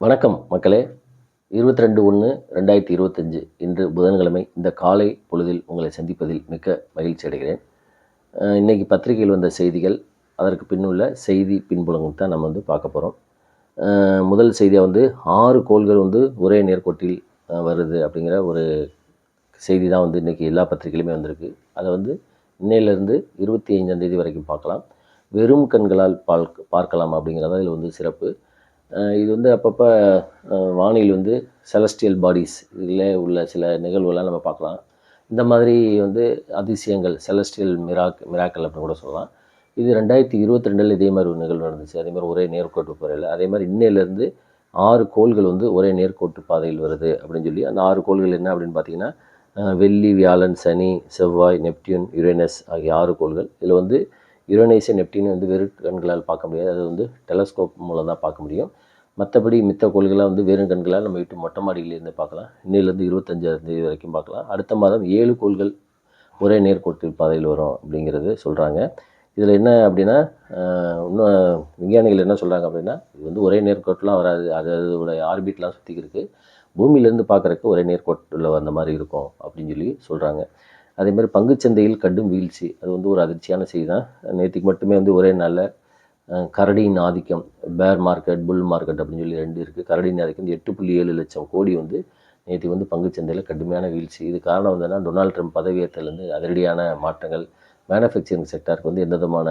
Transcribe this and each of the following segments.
வணக்கம் மக்களே. 22/1/2025 இன்று புதன்கிழமை. இந்த காலை பொழுதில் உங்களை சந்திப்பதில் மிக்க மகிழ்ச்சி அடைகிறேன். இன்னைக்கு பத்திரிகையில் வந்த செய்திகள், அதற்கு பின்னுள்ள செய்தி பின்புலங்கள் தான் நம்ம பார்க்க போகிறோம். முதல் செய்தியாக 6 கோள்கள் ஒரே நேர்கோட்டில் வருது அப்படிங்கிற ஒரு செய்தி தான் இன்றைக்கி எல்லா பத்திரிகையிலுமே வந்திருக்கு. அதை இன்னையிலேருந்து 25ஆம் தேதி வரைக்கும் பார்க்கலாம். வெறும் கண்களால் பார்க்கலாம் அப்படிங்கிறத இதில் சிறப்பு. இது அப்பப்போ வானில் செலஸ்டியல் பாடிஸ் இதில் உள்ள சில நிகழ்வுகள்லாம் நம்ம பார்க்கலாம். இந்த மாதிரி அதிசயங்கள், செலஸ்டியல் மிராக்கல் அப்படின்னு கூட சொல்லலாம். இது 2022 இதே மாதிரி ஒரு நிகழ்வு நடந்துச்சு. அதே மாதிரி ஒரே நேர்கோட்டு பாதையில். அதே மாதிரி இன்னையிலேருந்து 6 கோள்கள் ஒரே நேர்கோட்டு பாதையில் வருது அப்படின்னு சொல்லி, அந்த 6 கோள்கள் என்ன அப்படின்னு பார்த்தீங்கன்னா, வெள்ளி, வியாழன், சனி, செவ்வாய், நெப்டியூன், யுரேனஸ் ஆகிய 6 கோள்கள். இதில் யுரேனஸை நெப்டியூனை வெறு கண்களால் பார்க்க முடியாது. அது டெலஸ்கோப் மூலம் தான் பார்க்க முடியும். மற்றபடி மித்த கோள்களாக வெறும் கண்களால் நம்ம வீட்டு மொட்டை மாடியிலேருந்து பார்க்கலாம். இன்னிலேருந்து 25ஆம் தேதி வரைக்கும் பார்க்கலாம். அடுத்த மாதம் 7 கோள்கள் ஒரே நேர்கோட்டு பாதையில் வரும் அப்படிங்கிறது சொல்கிறாங்க. இதில் என்ன அப்படின்னா, இன்னும் விஞ்ஞானிகள் என்ன சொல்கிறாங்க அப்படின்னா, இது ஒரே நேர்கோட்டெலாம் வராது. அதோட ஆர்பிட்லாம் சுற்றிக்கிருக்கு. பூமியிலேருந்து பார்க்குறக்கு ஒரே நேர்கோட்டில் வந்த மாதிரி இருக்கும் அப்படின்னு சொல்லி சொல்கிறாங்க. அதேமாதிரி பங்குச்சந்தையில் கடும் வீழ்ச்சி. அது ஒரு அதிர்ச்சியான செய்தி தான். நேற்றுக்கு மட்டுமே ஒரே நாளில் கரடியின் ஆதிக்கம், பேர் மார்க்கெட், புல் மார்க்கெட் அப்படின்னு சொல்லி 2 இருக்குது. கரடியின் ஆதிக்கம் 8.7 லட்சம் கோடி நேற்று பங்குச்சந்தையில் கடுமையான வீழ்ச்சி. இது காரணம் என்னன்னா, டொனால்ட் ட்ரம்ப் பதவியேற்றலேருந்து அதிரடியான மாற்றங்கள். மேனுஃபேக்சரிங் செக்டாருக்கு எந்த விதமான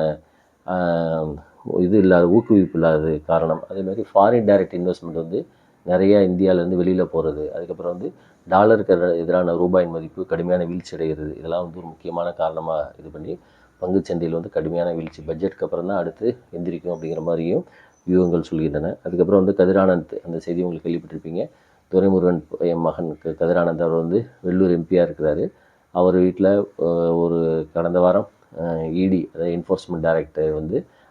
இது இல்லாத, ஊக்குவிப்பு இல்லாதது காரணம். அதேமாதிரி ஃபாரின் டைரக்ட் இன்வெஸ்ட்மெண்ட் நிறையா இந்தியாவிலேருந்து வெளியில் போகிறது. அதுக்கப்புறம் டாலருக்கு எதிரான ரூபாயின் மதிப்பு கடுமையான வீழ்ச்சி அடைகிறது. இதெல்லாம் ஒரு முக்கியமான காரணமாக இது பண்ணி பங்குச்சந்தையில் கடுமையான வீழ்ச்சி. பட்ஜெட்டுக்கு அப்புறம் தான் அடுத்து எந்திரிக்கும் அப்படிங்கிற மாதிரியும் வியூகங்கள் சொல்கின்றன. அதுக்கப்புறம் கதிரானந்த், அந்த செய்தி உங்களுக்கு கேள்விப்பட்டிருப்பீங்க. துரைமுருகன் என் மகன் கதிரானந்த் அவர் வெள்ளூர் எம்பியாக இருக்கிறாரு. அவர் வீட்டில் ஒரு கடந்த வாரம் இடி, அதாவது என்ஃபோர்ஸ்மெண்ட் டைரக்டர்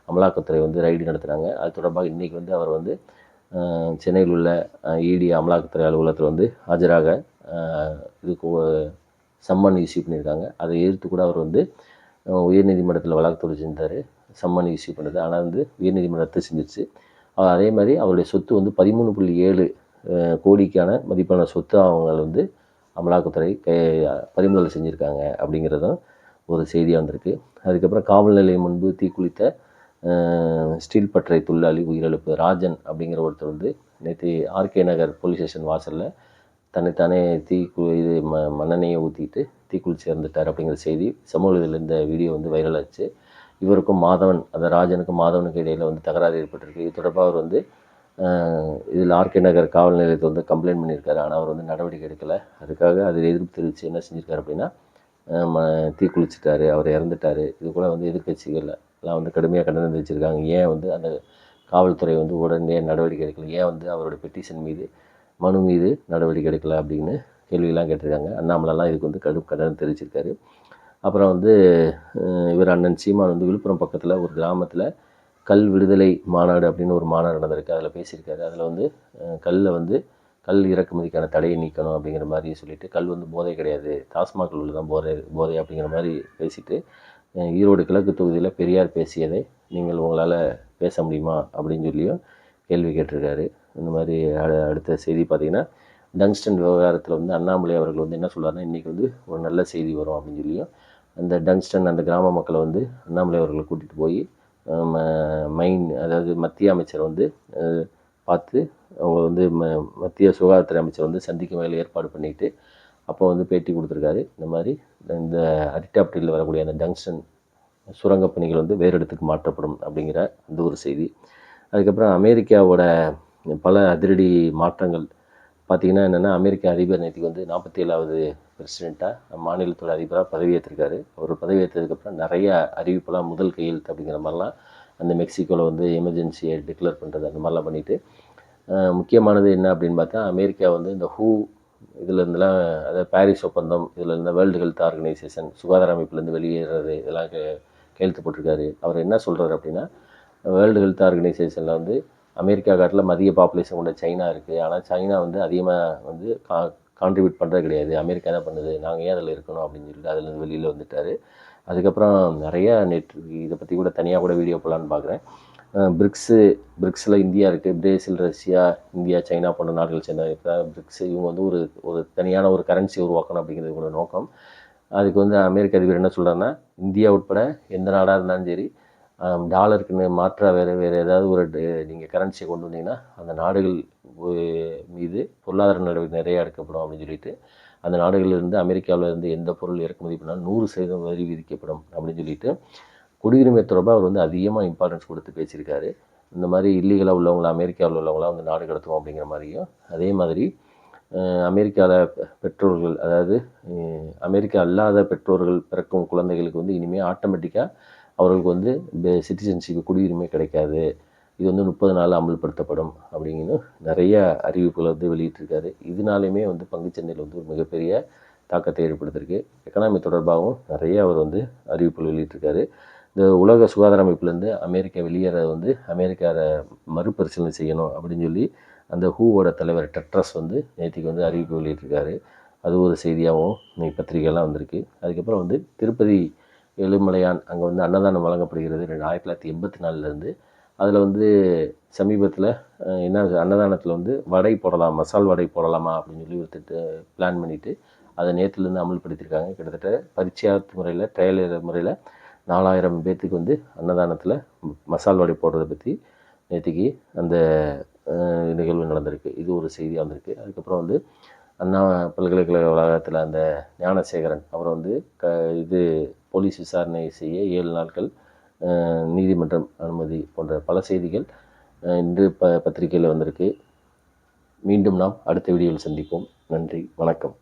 அமலாக்கத்துறை ரைடு நடத்துகிறாங்க. அது தொடர்பாக இன்றைக்கி அவர் சென்னையில் உள்ள இடி அமலாக்கத்துறை அலுவலகத்தில் ஆஜராக இதுக்கு சம்மன் இஷ்யூ பண்ணியிருக்காங்க. அதை எதிர்த்து கூட அவர் உயர்நீதிமன்றத்தில் வழக்கு தொடர்ந்து செஞ்சார். சம்மன் இஷ்யூ பண்ணுறது. ஆனால் உயர்நீதிமன்றம் ரத்து செஞ்சிருச்சு. அதே மாதிரி அவருடைய சொத்து 13.7 கோடிக்கான மதிப்பான சொத்து அவங்க அமலாக்கத்துறை பறிமுதல் செஞ்சுருக்காங்க அப்படிங்கிறதும் ஒரு செய்தியாக வந்திருக்கு. அதுக்கப்புறம் காவல் நிலையம் முன்பு தீக்குளித்த ஸ்டீல் பட்டறை தொழிலாளி உயிரிழப்பு. ராஜன் அப்படிங்கிற ஒருத்தர் நேற்று ஆர்கே நகர் போலீஸ் ஸ்டேஷன் வாசலில் தன்னைத்தானே இது மண்ணெண்ணெயை ஊற்றிட்டு தீக்குளிச்சு இறந்துட்டார் அப்படிங்கிற செய்தி சமூகத்தில் இந்த வீடியோ வைரல் ஆச்சு. இவருக்கும் மாதவன், அந்த ராஜனுக்கும் மாதவனுக்கு இடையில் தகராறு ஏற்பட்டிருக்கு. இது தொடர்பாக அவர் இதில் ஆர்கே நகர் காவல் நிலையத்தை கம்ப்ளைண்ட் பண்ணியிருக்காரு. ஆனால் அவர் நடவடிக்கை எடுக்கலை. அதுக்காக அதில் எதிர்ப்பு தெரிவித்து என்ன செஞ்சுருக்காரு அப்படின்னா, தீக்குளிச்சிட்டாரு, அவர் இறந்துட்டார். இது கூட எதிர்கட்சிகள் எல்லாம் கடுமையாக கண்டனம் தெரிவிச்சிருக்காங்க. ஏன் அந்த காவல்துறை உடனே நடவடிக்கை எடுக்கலை, ஏன் அவருடைய பெட்டிஷன் மீது, மனு மீது நடவடிக்கை எடுக்கலை அப்படின்னு கேள்வியெல்லாம் கேட்டிருக்காங்க. அண்ணாமலைலாம் இதுக்கு கடும் கண்டனம் தெரிவிச்சிருக்காரு. அப்புறம் இவர் அண்ணன் சீமான் விழுப்புரம் பக்கத்தில் ஒரு கிராமத்தில் கல் விடுதலை மாநாடு அப்படின்னு ஒரு மாநாடு நடந்திருக்கு. அதில் பேசியிருக்காரு. அதில் கல்லில் கல் இறக்குமதிக்கான தடையை நீக்கணும் அப்படிங்கிற மாதிரி சொல்லிவிட்டு, கல் போதை கிடையாது, டாஸ்மாகில் உள்ள தான் போதை அப்படிங்கிற மாதிரி பேசிட்டு, ஈரோடு கிழக்கு தொகுதியில் பெரியார் பேசியதை நீங்கள் உங்களால் பேச முடியுமா அப்படின்னு சொல்லியும் கேள்வி கேட்டிருக்காரு. இந்த மாதிரி அடுத்த செய்தி பார்த்திங்கன்னா, டங்ஸ்டன் விவகாரத்தில் அண்ணாமலை அவர்கள் என்ன சொல்கிறாருன்னா, இன்றைக்கி ஒரு நல்ல செய்தி வரும் அப்படின்னு சொல்லியும், அந்த டங்ஸ்டன் அந்த கிராம மக்களை அண்ணாமலை அவர்களை கூட்டிகிட்டு போய் அதாவது மத்திய அமைச்சர் பார்த்து அவங்க மத்திய சுகாதாரத்துறை அமைச்சர் சந்திக்கும் வகையில் ஏற்பாடு பண்ணிவிட்டு அப்போ பேட்டி கொடுத்துருக்காரு. இந்த மாதிரி இந்த அரிட்டாப்டியில் வரக்கூடிய அந்த டங்ஸ்டன் சுரங்கப் பணிகள் வேறு இடத்துக்கு மாற்றப்படும் அப்படிங்கிற அந்த ஒரு செய்தி. அதுக்கப்புறம் அமெரிக்காவோட பல அதிரடி மாற்றங்கள் பார்த்திங்கன்னா என்னென்னா, அமெரிக்க அதிபர் நேற்றுக்கு 47வது பிரசிடெண்ட்டாக மாநிலத்தோட அதிபராக பதவியேற்றிருக்காரு. அவர் பதவியேற்றதுக்கப்புறம் நிறைய அறிவிப்பெல்லாம் முதல் கையெழுத்து அப்படிங்கிற மாதிரிலாம் அந்த மெக்சிகோவில் எமர்ஜென்சியை டிக்ளேர் பண்ணுறது அந்த மாதிரிலாம் பண்ணிவிட்டு, முக்கியமானது என்ன அப்படின்னு பார்த்தா, அமெரிக்கா இந்த ஹூ இதிலேருந்துலாம், அதாவது பாரிஸ் ஒப்பந்தம், இதில் இருந்த வேர்ல்டு ஹெல்த் ஆர்கனைசேஷன் சுகாதார அமைப்புலேருந்து வெளியேறது இதெல்லாம் கையெழுத்து போட்டிருக்காரு. அவர் என்ன சொல்கிறார் அப்படின்னா, வேர்ல்டு ஹெல்த் ஆர்கனைசேஷனில் அமெரிக்கா காட்டில் மதிய பாப்புலேஷன் கொண்ட சைனா இருக்குது. ஆனால் சைனா அதிகமாக கான்ட்ரிபியூட் பண்ணுறது கிடையாது. அமெரிக்கா என்ன பண்ணுது, நாங்கள் ஏன் அதில் இருக்கணும் அப்படின்னு சொல்லிட்டு அதில் வெளியில் வந்துட்டார். அதுக்கப்புறம் நிறையா இதை பற்றி கூட தனியாக கூட வீடியோ போடலான்னு பார்க்குறேன். பிரிக்ஸில் இந்தியா இருக்குது, பிரேசில், ரஷ்யா, இந்தியா, சைனா போன்ற நாடுகள் சேர்ந்த இப்போ பிரிக்ஸ் இவங்க வந்து ஒரு ஒரு தனியான ஒரு கரன்சி உருவாக்கணும் அப்படிங்கிறது இவங்களோட நோக்கம். அதுக்கு வந்து அமெரிக்க அதிபர் என்ன சொல்கிறாருன்னா, இந்தியா உட்பட எந்த நாடாக இருந்தாலும் சரி, டாலருக்குன்னு மாற்றாக வேறு ஏதாவது ஒரு நீங்கள் கரன்சியை கொண்டு வந்தீங்கன்னா அந்த நாடுகள் மீது பொருளாதார நடவடிக்கை நிறையா எடுக்கப்படும் அப்படின்னு சொல்லிட்டு, அந்த நாடுகளிலிருந்து அமெரிக்காவிலிருந்து எந்த பொருள் இறக்குமதி பண்ணாலும் 100% வரி விதிக்கப்படும் அப்படின்னு சொல்லிட்டு குடியுரிமை தொடர்பாக அவர் வந்து அதிகமாக இம்பார்ட்டன்ஸ் கொடுத்து பேசியிருக்காரு. இந்த மாதிரி இல்லீகலாக உள்ளவங்கள அமெரிக்காவில் உள்ளவங்களாம் வந்து நாடு கடத்துவோம் அப்படிங்கிற மாதிரியும், அதே மாதிரி அமெரிக்காவில் பெற்றோர்கள், அதாவது அமெரிக்கா அல்லாத பெற்றோர்கள் பிறக்கும் குழந்தைகளுக்கு வந்து இனிமேல் ஆட்டோமேட்டிக்காக அவர்களுக்கு வந்து சிட்டிசன்ஷிப் குடியுரிமை கிடைக்காது, இது வந்து 30 நாளில் அமல்படுத்தப்படும் அப்படிங்கன்னு நிறைய அறிவிப்புகளை வந்து வெளியிட்டிருக்காரு. இதனாலையுமே வந்து பங்குச்சந்தையில் வந்து ஒரு மிகப்பெரிய தாக்கத்தை ஏற்படுத்தியிருக்கு. எக்கனாமி தொடர்பாகவும் நிறைய அவர் வந்து அறிவிப்புகள் வெளியிட்டிருக்காரு. இந்த உலக சுகாதார அமைப்புலேருந்து அமெரிக்கா வெளியேற வந்து அமெரிக்காவை மறுபரிசீலனை செய்யணும் அப்படின்னு சொல்லி அந்த ஹூவோட தலைவர் டெட்ரஸ் வந்து நேற்றுக்கு வந்து அறிவிப்பு வெளியிட்டிருக்காரு. அது ஒரு செய்தியாகவும் இன்னைக்கு பத்திரிகைலாம் வந்திருக்கு. அதுக்கப்புறம் வந்து திருப்பதி ஏழுமலையான் அங்கே வந்து அன்னதானம் வழங்கப்படுகிறது 1984லேருந்து. அதில் வந்து சமீபத்தில் என்ன அன்னதானத்தில் வந்து வடை போடலாம், மசால் வடை போடலாமா அப்படின்னு சொல்லி ஒரு பிளான் பண்ணிவிட்டு அதை நேற்றுலேருந்து அமல்படுத்தியிருக்காங்க. கிட்டத்தட்ட பரீட்சையாத்து முறையில், ட்ரையல் முறையில் 4000 பேர்த்துக்கு வந்து அன்னதானத்தில் மசால் வடை போடுறதை பற்றி நேற்றுக்கு அந்த நிகழ்வு நடந்திருக்கு. இது ஒரு செய்தியாக வந்திருக்கு. அதுக்கப்புறம் வந்து அண்ணா பல்கலைக்கழக வளாகத்தில் அந்த ஞானசேகரன் அவரை வந்து இது போலீஸ் விசாரணை செய்ய 7 நாட்கள் நீதிமன்றம் அனுமதி போன்ற பல செய்திகள் இன்று பத்திரிகையில் வந்திருக்கு. மீண்டும் நாம் அடுத்த வீடியோவில் சந்திப்போம். நன்றி, வணக்கம்.